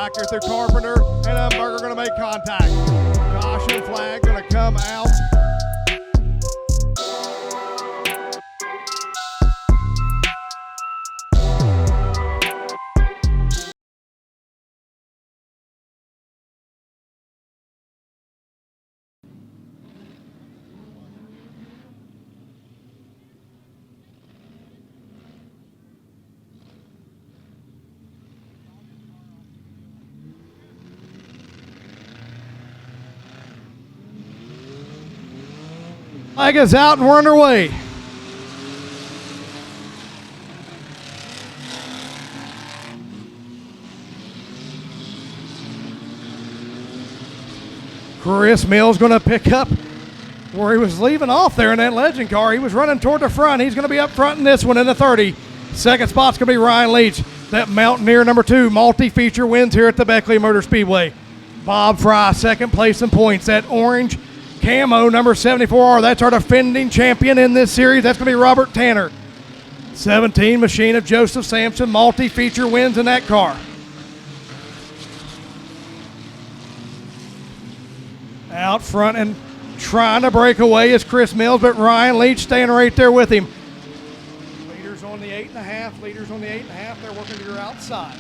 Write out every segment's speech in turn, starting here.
back here through Carpenter, and Umberger going to make contact. Caution flag going to come out. Flag is out and we're underway. Chris Mills going to pick up where he was leaving off there in that legend car. He was running toward the front. He's going to be up front in this one in the 30. Second spot's going to be Ryan Leach. That Mountaineer number 2 multi-feature wins here at the Beckley Motor Speedway. Bob Fry second place in points. That orange camo number 74R, that's our defending champion in this series. That's going to be Robert Tanner. 17 machine of Joseph Sampson, multi-feature wins in that car. Out front and trying to break away is Chris Mills, but Ryan Leach staying right there with him. Leaders on the 8.5, leaders on the 8.5, they're working to your outside.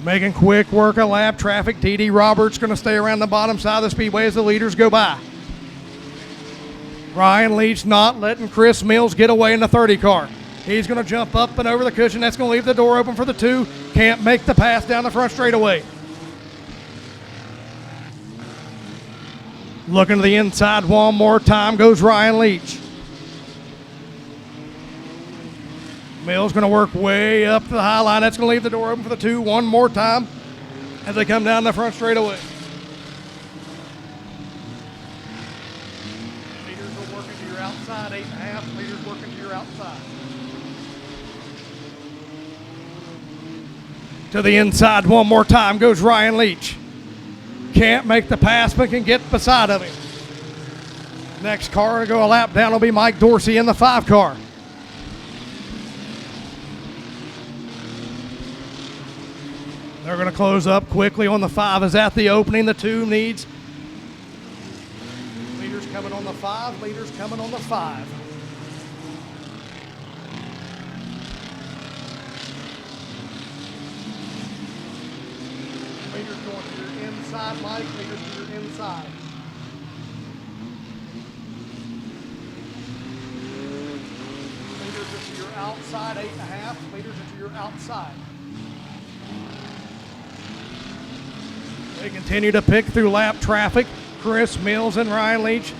Making quick work of lap traffic. T.D. Roberts going to stay around the bottom side of the speedway as the leaders go by. Ryan Leach not letting Chris Mills get away in the 30 car. He's going to jump up and over the cushion. That's going to leave the door open for the 2. Can't make the pass down the front straightaway. Looking to the inside one more time goes Ryan Leach. Mills going to work way up to the high line. That's going to leave the door open for the 2 one more time as they come down the front straightaway. Leaders are working to your outside, 8.5. Leaders working to your outside. To the inside one more time goes Ryan Leach. Can't make the pass, but can get beside of him. Next car to go a lap down will be Mike Dorsey in the 5 car. They're going to close up quickly on the 5 is at the opening. The 2 needs. Leaders coming on the 5. Leaders coming on the 5. Leaders going to your inside, Mike. Leaders to your inside. Leaders to your outside, 8.5. Leaders to your outside. They continue to pick through lap traffic. Chris Mills and Ryan Leach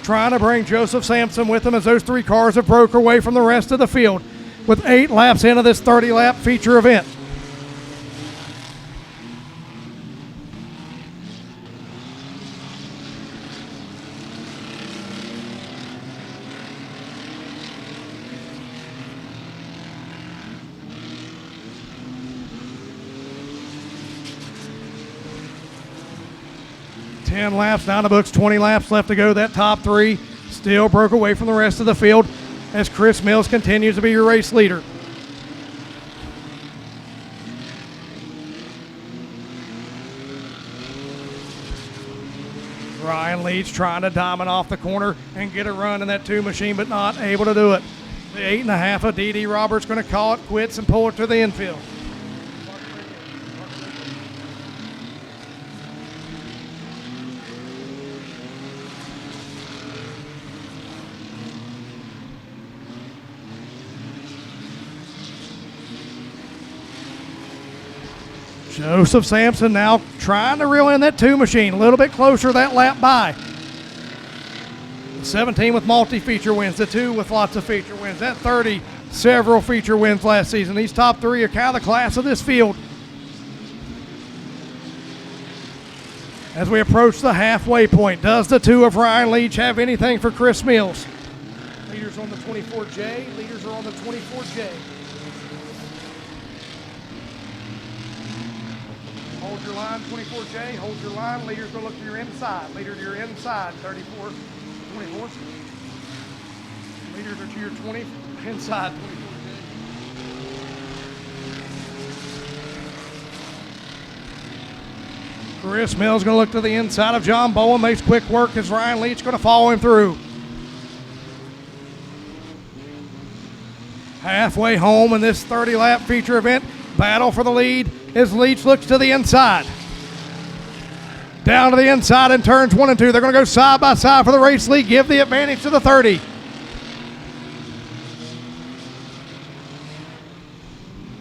trying to bring Joseph Sampson with them as those 3 cars have broke away from the rest of the field with 8 laps into this 30-lap feature event. Ten laps down the books, 20 laps left to go. That top 3 still broke away from the rest of the field as Chris Mills continues to be your race leader. Ryan Leach trying to diamond off the corner and get a run in that 2 machine, but not able to do it. The 8.5 of D.D. Roberts going to call it quits and pull it to the infield. Joseph Sampson now trying to reel in that 2 machine. A little bit closer that lap by. 17 with multi-feature wins. The 2 with lots of feature wins. That 30, several feature wins last season. These top 3 are kind of the class of this field. As we approach the halfway point, does the 2 of Ryan Leach have anything for Chris Mills? Leaders on the 24J. Leaders are on the 24J. Hold your line, 24J. Hold your line. Leader's going to look to your inside. Leader to your inside, 34, 24. Leaders are to your 20 inside. 24. Chris Mills going to look to the inside of John Bowen. Makes quick work as Ryan Leach going to follow him through. Halfway home in this 30-lap feature event. Battle for the lead as Leach looks to the inside. Down to the inside in turns 1 and 2. They're going to go side by side for the race lead. Give the advantage to the 30.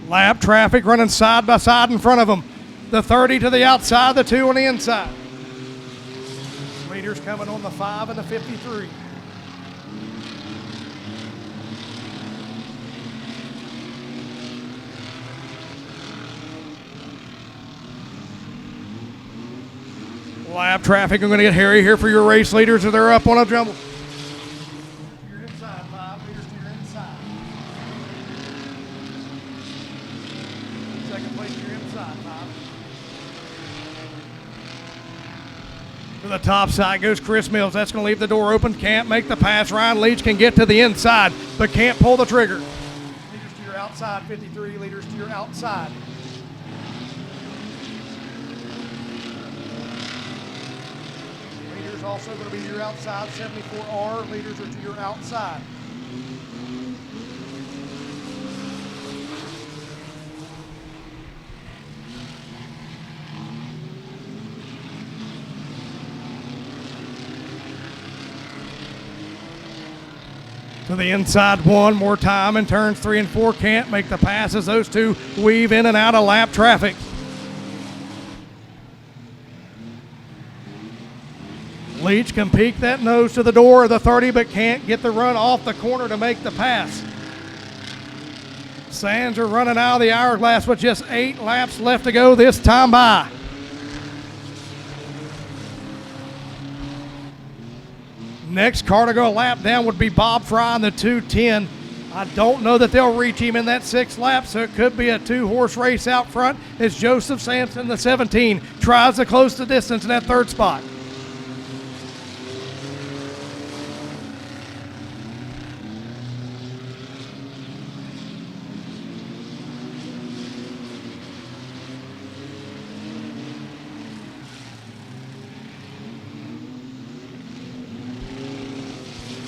Lap traffic running side by side in front of them. The 30 to the outside, the 2 on the inside. Leaders coming on the 5 and the 53. Lap traffic, I'm going to get hairy here for your race leaders as they're up on a jumble. You're inside, 5 leaders to your inside. Second place, you're inside, 5. To the top side goes Chris Mills. That's going to leave the door open. Can't make the pass. Ryan Leach can get to the inside, but can't pull the trigger. Leaders to your outside, 53. Leaders to your outside. Leaders also going to be your outside, 74R. Leaders are to your outside. To the inside one more time in turns 3 and 4. Can't make the passes. Those two weave in and out of lap traffic. Leach can peek that nose to the door of the 30, but can't get the run off the corner to make the pass. Sands are running out of the hourglass with just 8 laps left to go this time by. Next car to go a lap down would be Bob Fry in the 210. I don't know that they'll reach him in that 6th lap, so it could be a 2-horse race out front as Joseph Sampson, the 17, tries to close the distance in that 3rd spot.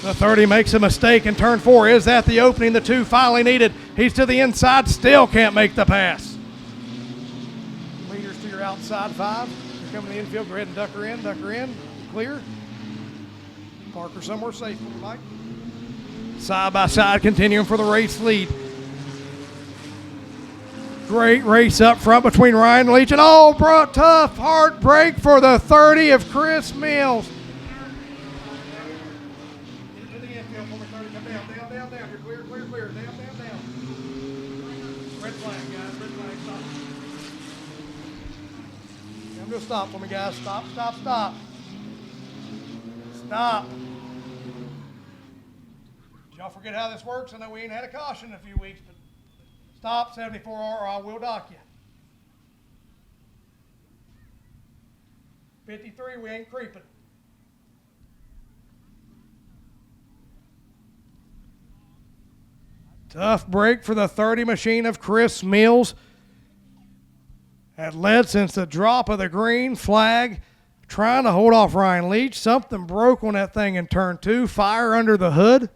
The 30 makes a mistake in turn 4. Is that the opening the 2 finally needed? He's to the inside, still can't make the pass. Leaders to your outside 5. You're coming to the infield, go ahead and duck her in, clear. Park her somewhere safe, Mike. Side by side, continuing for the race lead. Great race up front between Ryan Leach and tough heartbreak for the 30 of Chris Mills. Stop for me, guys. Stop. Stop. Did y'all forget how this works? I know we ain't had a caution in a few weeks, but stop 74 or I will dock you. 53, we ain't creeping. Tough break for the 30 machine of Chris Mills. Had led since the drop of the green flag, trying to hold off Ryan Leach. Something broke on that thing in turn 2. Fire under the hood.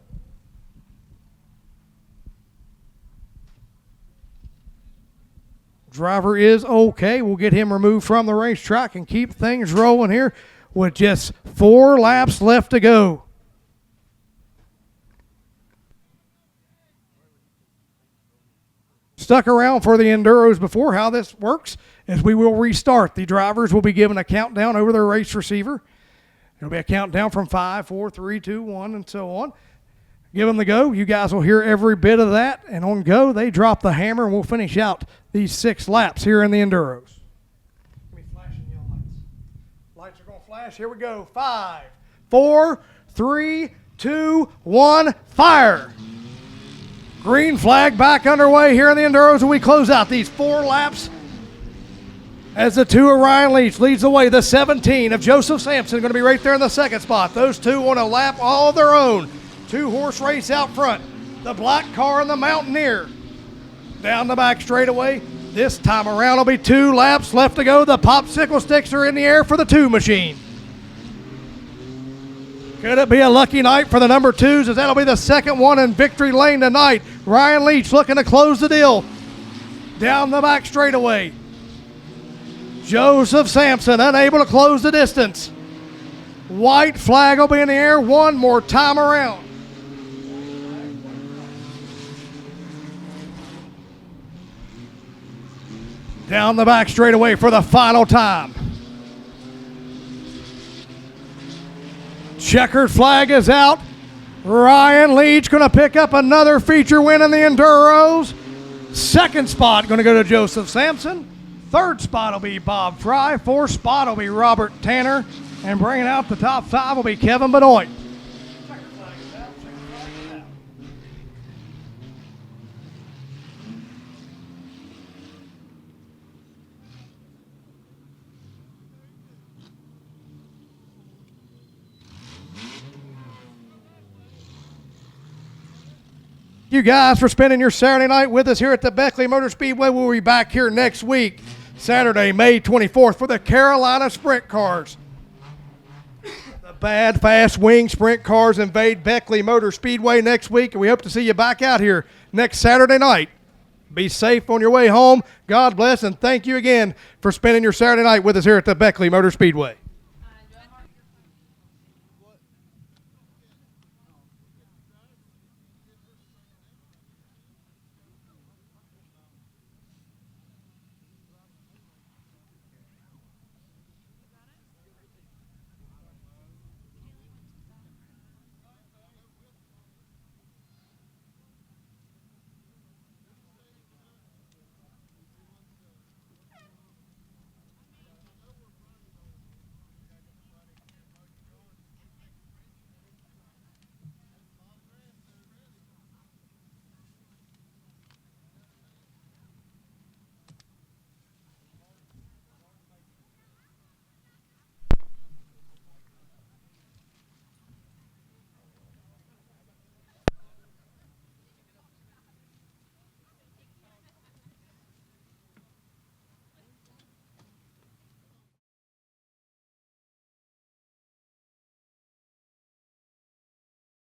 Driver is okay. We'll get him removed from the racetrack and keep things rolling here with just 4 laps left to go. Stuck around for the Enduros before. How this works is we will restart. The drivers will be given a countdown over their race receiver. It'll be a countdown from 5, 4, 3, 2, 1, and so on. Give them the go. You guys will hear every bit of that. And on go, they drop the hammer, and we'll finish out these 6 laps here in the Enduros. Give me flashing yellow lights. Lights are going to flash. Here we go. 5, 4, 3, 2, 1, fire. Green flag back underway here in the Enduros, and we close out these 4 laps as the 2 of Ryan Leach leads the way. The 17 of Joseph Sampson going to be right there in the 2nd spot. Those 2 on a lap all of their own. 2-horse race out front. The black car and the Mountaineer. Down the back straightaway. This time around will be 2 laps left to go. The popsicle sticks are in the air for the 2 machine. Could it be a lucky night for the number 2s, as that'll be the second one in victory lane tonight. Ryan Leach looking to close the deal. Down the back straightaway. Joseph Sampson unable to close the distance. White flag will be in the air one more time around. Down the back straightaway for the final time. Checkered flag is out. Ryan Leach going to pick up another feature win in the Enduros. Second spot going to go to Joseph Sampson. Third spot will be Bob Fry. Fourth spot will be Robert Tanner. And bringing out the top 5 will be Kevin Benoit. You guys for spending your Saturday night with us here at the Beckley Motor Speedway. We'll be back here next week, Saturday, May 24th, for the Carolina Sprint Cars. The bad, fast wing sprint cars invade Beckley Motor Speedway next week, and we hope to see you back out here next Saturday night. Be safe on your way home. God bless, and thank you again for spending your Saturday night with us here at the Beckley Motor Speedway.